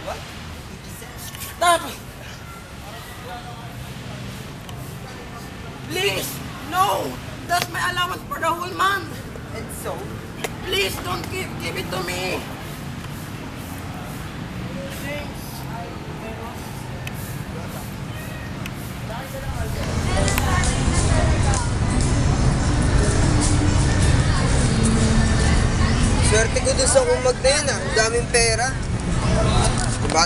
What? Stop! Please! No! That's my allowance for the whole month! And so, Please don't give it to me! Thanks. swerte ko dun sa kumag na yan ah. Ang daming pera.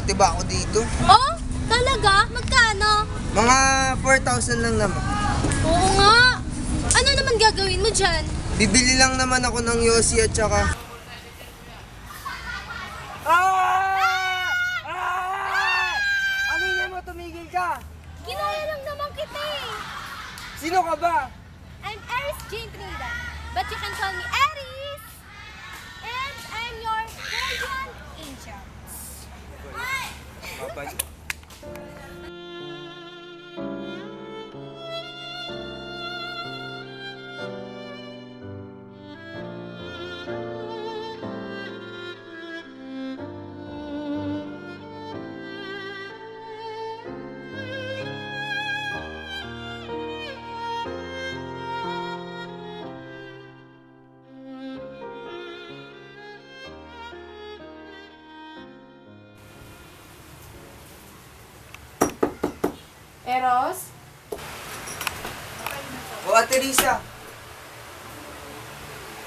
Diba ako dito? Oh? Talaga? Magkano? Mga 4,000 lang naman. Oo nga. Ano naman gagawin mo dyan? Bibili lang naman ako ng Yossi at saka... Aminin mo, tumigil ka! Kinaya lang naman kita eh. Sino ka ba? I'm Aris Jane Trinidad, but you can call me Aris. And I'm your guardian angel. Babay. Eros? O, Ate Risa.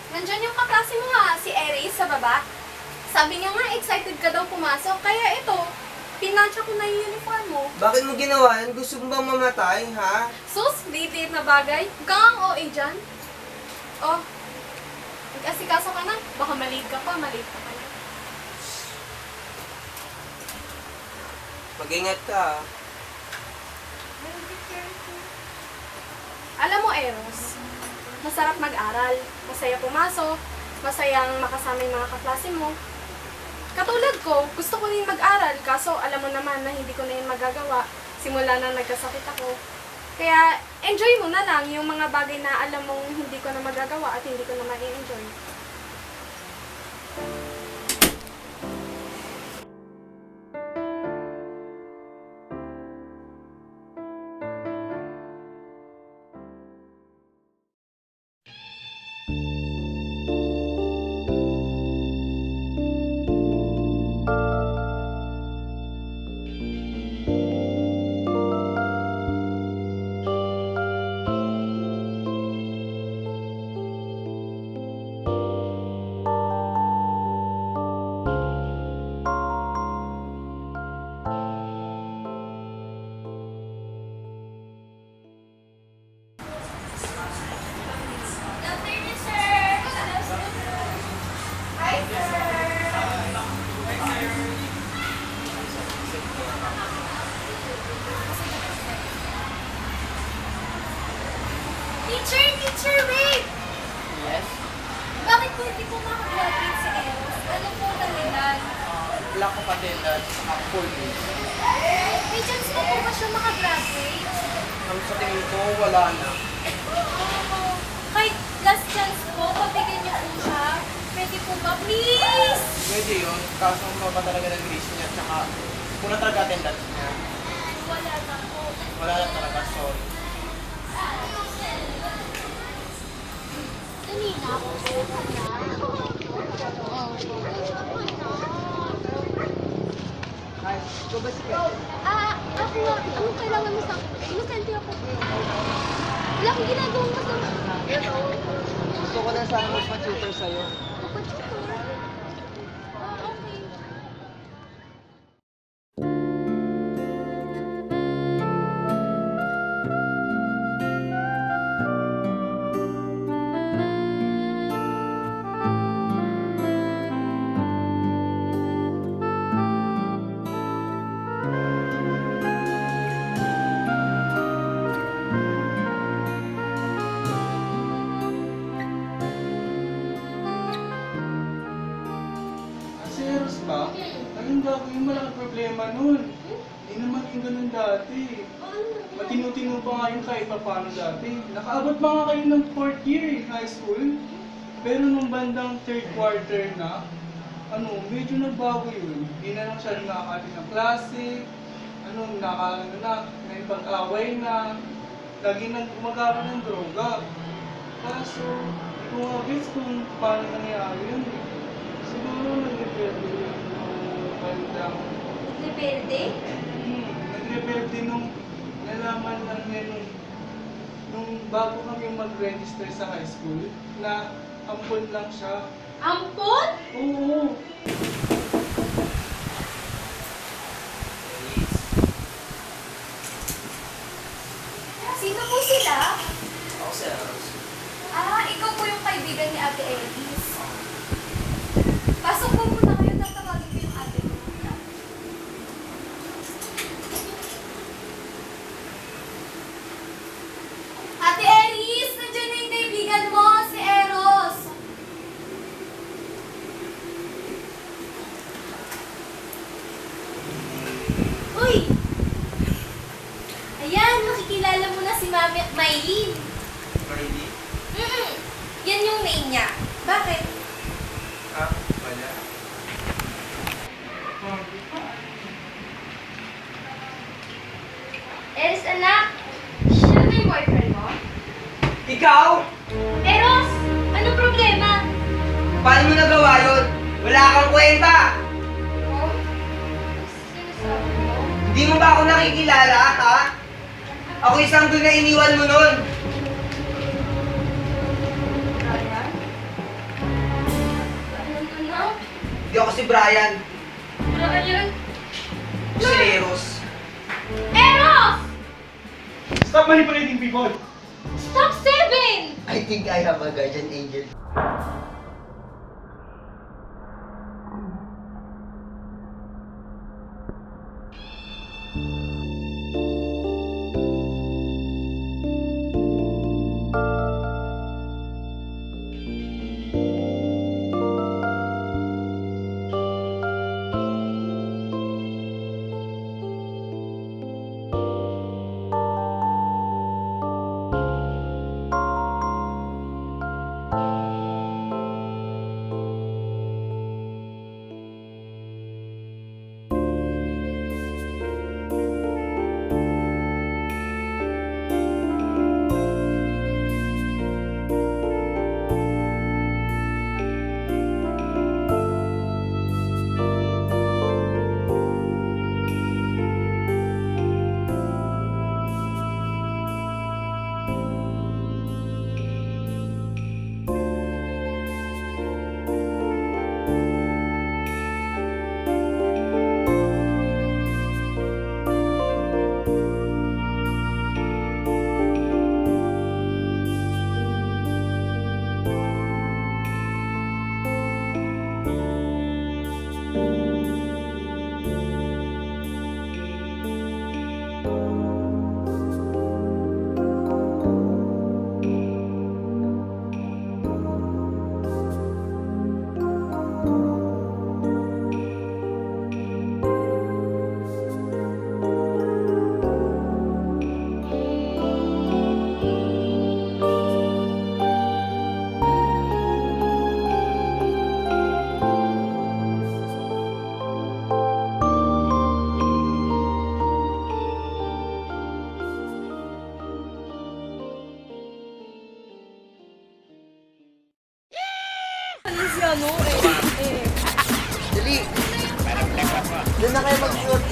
Nandyan yung kaklase mo nga, si Aries sa baba. Sabi niya nga, excited ka daw pumasok. Kaya ito, pinansya ko na yung uniform mo. Bakit mo ginawa yan? Gusto mo bang mamatay, ha? Sus, liit na bagay. Gang o dyan. Oh, mag-asikaso ka na. Baka maliit ka pa, maliit ka pa na. Mag-ingat ka, ha? Alam mo, Eros, masarap mag-aral. Masaya pumasok. Masayang makasama yung mga kaklase mo. Katulad ko, gusto ko rin mag-aral. Kaso alam mo naman na hindi ko na yun magagawa. Simula na nagkasakit ako. Kaya enjoy mo na lang yung mga bagay na alam mong hindi ko na magagawa at hindi ko na ma-enjoy. Teacher, wait! Yes? Bakit po hindi po makagraduate si Eros? Ano po dahilan? Black of attendance sa full day. May chance pa po ba siya makagraduate? Ang sa tingin ko, wala na. Kahit last chance po, pabigyan niyo po siya. Pwede po ba? Please! Pwede yun, kaso maba talaga ng grades niya, tsaka muna talaga attendance niya. Wala na po. Wala na talaga, sorry. Kanina ako Ay, ikaw ba si Kevin? Ako nga. Anong kailangan mo sa akin? Inosente ako. Wala akong ginagawang masama. Gusto ko na sana magpa-tutor sa'yo. Kapag-tutor. Okay. Serious ba? Anong gagawin? Malaking problema nun. Hindi naman yung ganun dati. Matino-tino pa nga yung kahit pa paano dati. Nakaabot pa nga kayo ng 4th year in high school. Pero nung bandang 3rd quarter na, medyo nagbago yun. Hindi na lang siya nakakali ng klase, naipag-away na, lagi nang gumagawa ng droga. Kaso, hindi ko nga gets kung paano nangyari yun eh. Siguro nag-rebelde yung bandang. Rebelde? Nag-rebelde nung nalaman lang niya nung bago kami mag-register sa high school na ampon lang siya. Ampon? Oo. Sino po sila? Ako si Eros. Ah, ikaw po yung kaibigan ni Ate Elise. Pasok po muna kayo, tatawagin ko yung ate mo. Ate Elise, nandiyan na yung kaibigan mo, si Eros. Uy! Ayan, makikilala mo na si Mami Maylene. Ready? Yan yung name niya. Bakit? Ah, wala. Eris, anak. Siya ba yung boyfriend mo? Ikaw? Eros, anong problema? Paano mo nagawa yun? Wala kang kwenta! Oh, sinasabi mo? Hindi mo ba ako nakikilala, ha? Ako isang doon na iniwan mo nun. Brian? Ano? Hindi ako si Brian. Brian? Ako si Eros. Eros! Stop manipulating people! Stop 7! I think I have a guardian angel. Dali! Doon na kayo mag-short.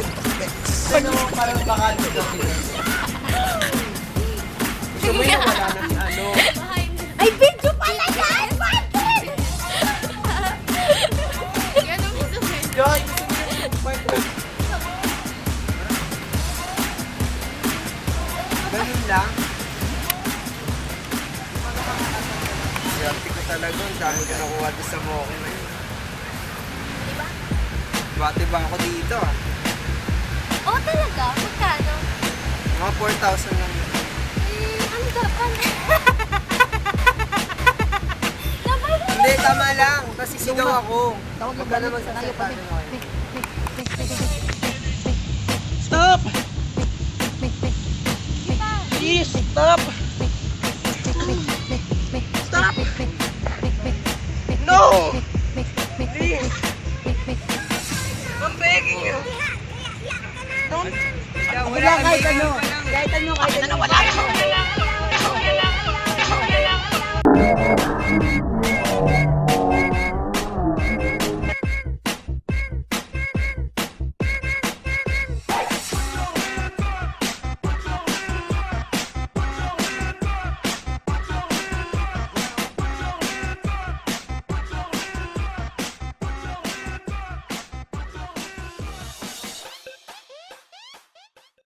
Ano mo parang bakante kami? Gusto mo yung wala na si ano? Ay, video pala yan! Martin! Joy! Gusto mo yung part? Ganun lang? Swerte ko talaga. Ang dami ko nakuha doon sa Moki na yun. Bati ba ako dito ah? Oh, talaga? Magkano? Mga 4,000 lang yun. Ano dapat? Hindi, tama lang. Kasi sigaw ako. Huwag ka na magsasalita. Stop! Please, stop! Stop! No! Please! Mampe! ano, kahit ano.